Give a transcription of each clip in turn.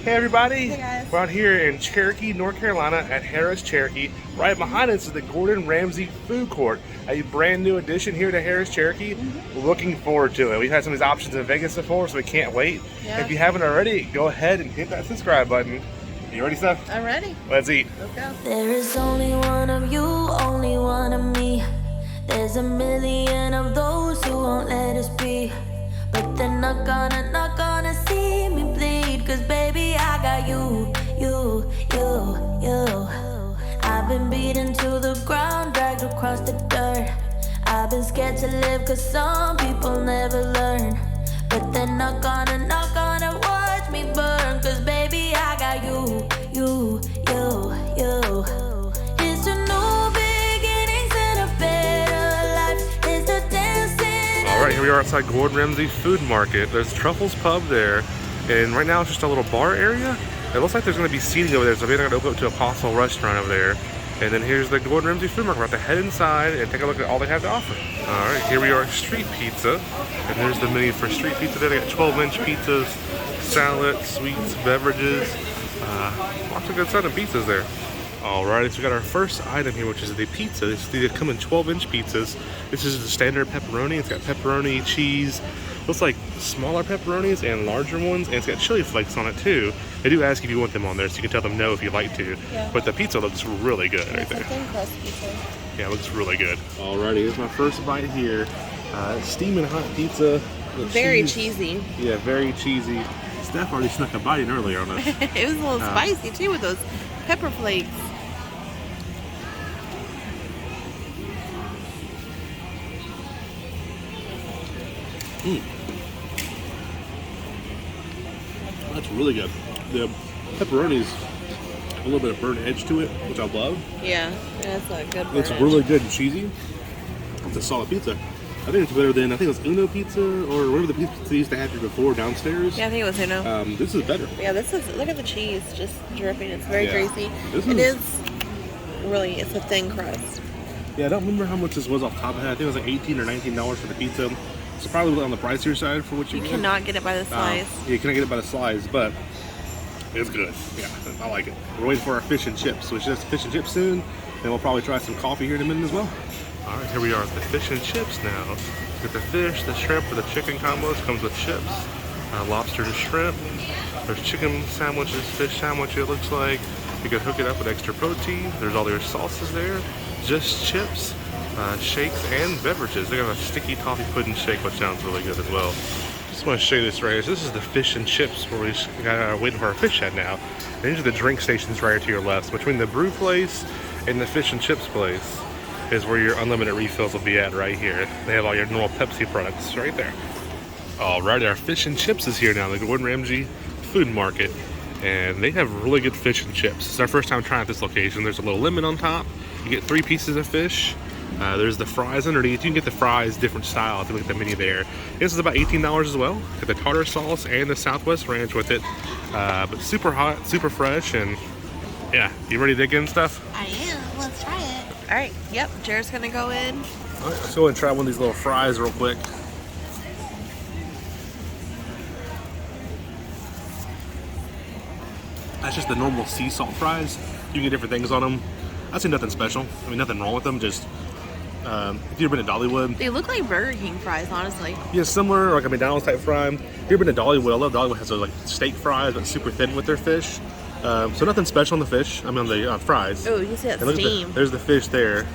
Hey everybody, Hey guys. we're out here in Cherokee, North Carolina at Harrah's Cherokee. Right behind us is the Gordon Ramsay Food Court, a brand new addition here to Harrah's Cherokee. Looking forward to it. We've had some of these options in Vegas before, so we can't wait. Yeah. If you haven't already, go ahead and hit that subscribe button. You ready, Steph? I'm ready. Let's eat. Let's go. There is only one of you, only one of me. There's a million of those who won't let us be. But they're not gonna see me bleed. Cause baby, I got you. I've been beaten to the ground, dragged across the dirt. I've been scared to live cause some people never learn. But they're not gonna watch me burn. Cause baby, I got you. It's a new beginnings and a better life. It's the dancing. Alright, here we are outside Gordon Ramsay Food Market. There's Truffles Pub there. And right now it's just a little bar area. It looks like there's going to be seating over there, so maybe they're going to open up to Apostle Restaurant over there. And then here's the Gordon Ramsay Food Market. We're about to head inside and take a look at all they have to offer. Alright, here we are at Street Pizza. And there's the menu for Street Pizza there. They got 12-inch pizzas, salad, sweets, beverages. Lots of good sounding pizzas there. Alright, so we got our first item here, which is the pizza. They come in 12-inch pizzas. This is the standard pepperoni. It's got pepperoni, cheese. Looks like smaller pepperonis and larger ones, and it's got chili flakes on it too. They do ask if you want them on there, so you can tell them no if you'd like to. Yeah. But the pizza looks really good right there. Thin crust pizza. Yeah, it looks really good. Alrighty, here's my first bite here. Steaming hot pizza. Very cheesy. Yeah, very cheesy. Steph already snuck a bite in earlier on us. It was a little spicy too with those pepper flakes. That's really good. The pepperoni's a little bit of burnt edge to it, which I love. Yeah, that's a good It's really good and cheesy. It's a solid pizza. I think it's better than, I think it was Uno Pizza or whatever the pizza they used to have here before downstairs. Yeah, I think it was Uno. This is better. Yeah, this is, look at the cheese just dripping. It's very greasy. It's a thin crust. Yeah, I don't remember how much this was off the top of my head. I think it was like $18 or $19 for the pizza. It's probably on the pricier side for what you get. Cannot get it by the slice. Yeah, you cannot get it by the slice, but it's good. Yeah, I like it. We're waiting for our fish and chips. So it's just fish and chips soon, and we'll probably try some coffee here in a minute as well. All right, here we are at the fish and chips now. Get the fish, the shrimp, or the chicken combos. Comes with chips, lobster to shrimp. There's chicken sandwiches, fish sandwich it looks like. You can hook it up with extra protein. There's all their sauces there. Just chips, shakes, and beverages. They got a sticky toffee pudding shake, which sounds really good as well. Just want to show you this right here. So this is the fish and chips where we got waiting for our fish at now. And these are the drink stations right here to your left. So between the brew place and the fish and chips place is where your unlimited refills will be at right here. They have all your normal Pepsi products right there. Alright, our fish and chips is here now, the Gordon Ramsay Food Market. And they have really good fish and chips. It's our first time trying at this location. There's a little lemon on top. You get 3 pieces of fish. There's the fries underneath. You can get the fries different style if you look at the menu there. This is about $18 as well. Got the tartar sauce and the Southwest Ranch with it. But super hot, super fresh, and yeah. You ready to dig in stuff? I am. Let's try it. All right. Yep. Jared's gonna go in. All right, let's go and try one of these little fries real quick. That's just the normal sea salt fries. You can get different things on them. I see nothing special. I mean, nothing wrong with them. Just if you've been to Dollywood, They look like Burger King fries, honestly. yeah, similar like a McDonald's type fry. If you've been to Dollywood, I love Dollywood has those like steak fries, but super thin with their fish. So nothing special on the fish. I mean, on the fries. Oh, you see that And look at steam. there's the fish there.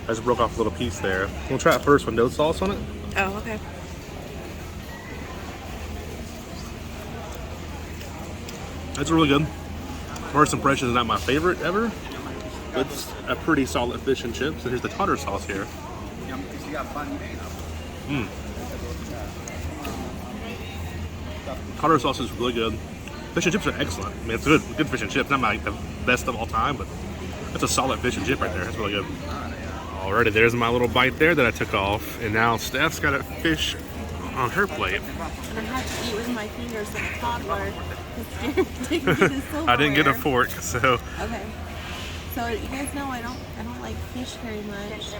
I just broke off a little piece there. We'll try it first with no sauce on it. Oh, okay. That's really good. First impression is not my favorite ever, but it's a pretty solid fish and chips. And here's the tartar sauce here. Tartar sauce is really good. Fish and chips are excellent. I mean, it's good fish and chips. Not my the best of all time, but that's a solid fish and chip right there. That's really good. Alrighty, there's my little bite there that I took off, and now Steph's got a fish on her plate. And I have to eat with my fingers like a toddler. I didn't get a fork, so. Okay. So you guys know I don't like fish very much.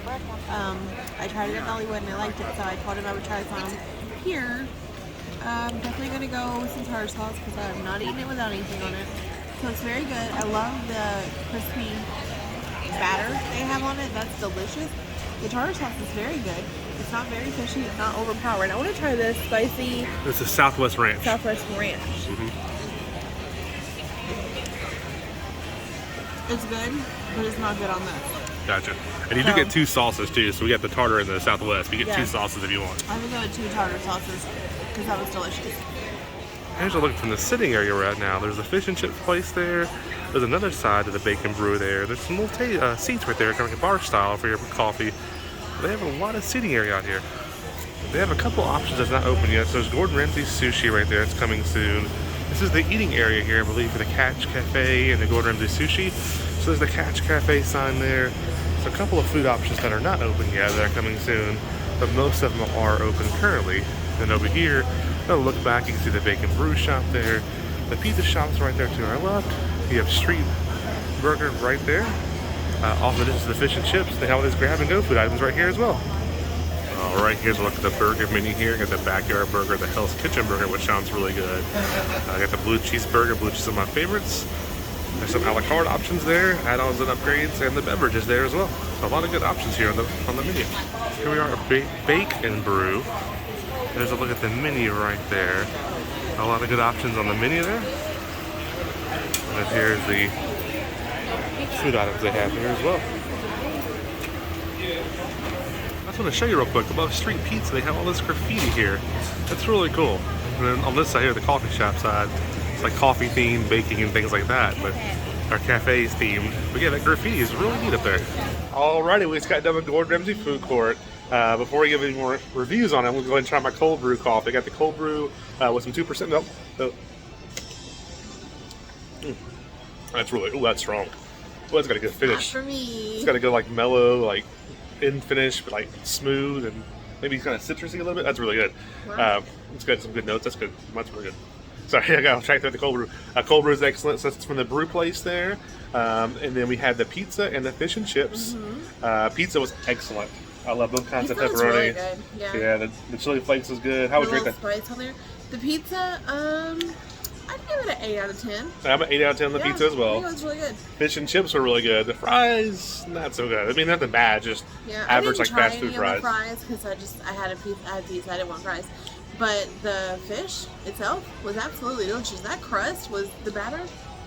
I tried it at Dollywood and I liked it, so I told him I would try some here. I'm definitely gonna go with some tartar sauce because I'm not eating it without anything on it. So it's very good. I love the crispy batter they have on it. That's delicious. The tartar sauce is very good. It's not very fishy. It's not overpowering. I want to try this spicy. This is Southwest Ranch. Southwest Ranch. It's good, but it's not good on this. Gotcha. And you do get 2 sauces too. So we got the tartar and the Southwest. You get 2 sauces if you want. I would go with 2 tartar sauces because that was delicious. Here's a look from the sitting area we're at now. There's a fish and chip place there. There's another side to the bacon brew there. There's some little seats right there, kind of like a bar style for your coffee. They have a lot of seating area out here. They have a couple options that's not open yet. So there's Gordon Ramsay Sushi right there. It's coming soon. This is the eating area here, I believe, for the Catch Cafe and the Gordon Ramsay Sushi. So there's the Catch Cafe sign there. So a couple of food options that are not open yet that are coming soon, but most of them are open currently. And over here, look back, you can see the bacon brew shop there. The pizza shop's right there to our left. You have street burger right there. Off the distance, the fish and chips. They have all these grab and go food items right here as well. All right, here's a look at the burger menu here. Got the backyard burger, the Hell's Kitchen burger, which sounds really good. I got the blue cheese burger. Blue cheese is one of my favorites. There's some a la carte options there, add-ons and upgrades, and the beverages there as well. So a lot of good options here on the menu. Here we are, bake and brew. There's a look at the menu right there. A lot of good options on the menu there. And here's the food items they have here as well. I just want to show you real quick above Street Pizza. They have all this graffiti here. That's really cool. And then on this side here, the coffee shop side, it's like coffee themed, baking and things like that. But our cafe is themed. But yeah, that graffiti is really neat up there. Alrighty, we just got done with Gordon Ramsay Food Court. Before we give any more reviews on it, I'm going to go ahead and try my cold brew coffee. I got the cold brew with some 2% milk. So, that's really, that's strong. Well, it's got a good finish. Not for me. It's got a good, like, mellow, like, in finish, but, like, smooth and maybe kind of citrusy a little bit. That's really good. Wow. It's got some good notes. That's good. That's really good. Sorry, I got to track through the cold brew. Cold brew is excellent. So that's from the brew place there. And then we had the pizza and the fish and chips. Pizza was excellent. I love those kinds of pepperoni. Really good. Yeah. The chili flakes was good. How would you rate that? Spice on there. The pizza, I'd give it an 8 out of 10. I'm an 8 out of 10 on the pizza as well. I think it was really good. Fish and chips were really good. The fries, not so good. I mean, nothing bad, just average like fast food fries. Because I had pizza. I didn't want fries. But the fish itself was absolutely delicious. That crust was the batter.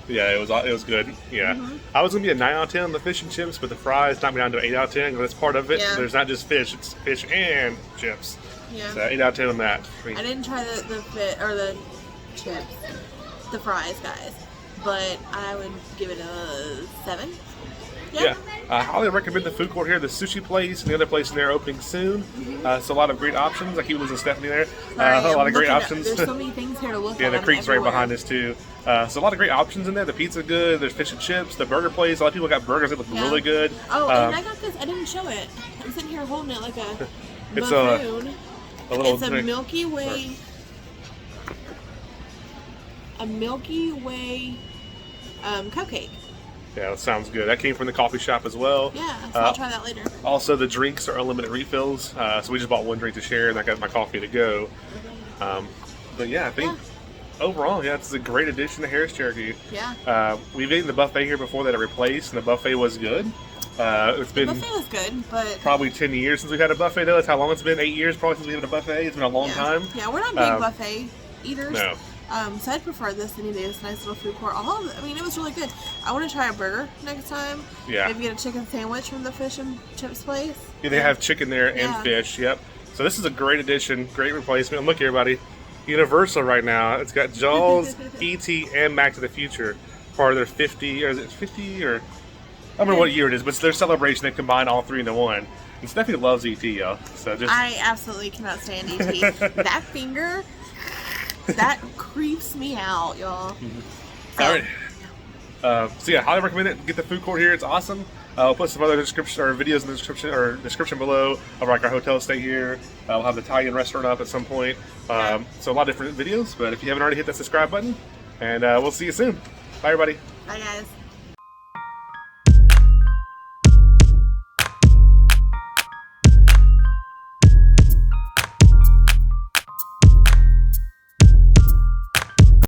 Yeah, it was good. Yeah, I was gonna be a 9 out of 10 on the fish and chips, but the fries knocked me down to an 8 out of 10 because that's part of it. Yeah. There's not just fish; it's fish and chips. Yeah. So 8 out of 10 on that. I didn't try the chips, the fries, guys, but I would give it a 7. Yeah. I highly recommend the food court here. The sushi place and the other place in there are opening soon. So a lot of great options. I keep losing Stephanie there. A lot of great options. There's so many things here to look at. Yeah, the creek's right behind us too. So a lot of great options in there. The pizza good. There's fish and chips. The burger place. A lot of people got burgers that look really good. Oh, and I got this. I didn't show it. I'm sitting here holding it like a it's buffoon. It's a drink. Milky Way. A Milky Way cupcake. Yeah, that sounds good. That came from the coffee shop as well. Yeah, so I'll try that later. Also, the drinks are unlimited refills. So we just bought one drink to share, and I got my coffee to go. But yeah, I think overall, it's a great addition to Harrah's Cherokee. Yeah. We've eaten the buffet here before that it replaced, and the buffet was good. It's been the buffet was good, but probably 10 years since we've had a buffet, though. That's how long it's been. 8 years probably since we've had a buffet. It's been a long time. Yeah, we're not big buffet eaters. No. So I'd prefer this than this nice little food court. It was really good. I want to try a burger next time. Yeah. Maybe get a chicken sandwich from the fish and chips place. Yeah, they have chicken there and fish. Yep. So this is a great addition, great replacement. And look, everybody, Universal right now. It's got Jaws, E.T., and Back to the Future. Part of their 50, or is it 50 or I don't remember what year it is, but it's their celebration. They combine all three into one. And Stephanie loves E.T., y'all. So I absolutely cannot stand E.T. That finger. That creeps me out, y'all. All right. So yeah, highly recommend it. Get the food court here; it's awesome. I'll put some other description or videos in the description below of like our hotel stay here. We'll have the Italian restaurant up at some point. So a lot of different videos. But if you haven't already hit that subscribe button, and we'll see you soon. Bye, everybody. Bye, guys.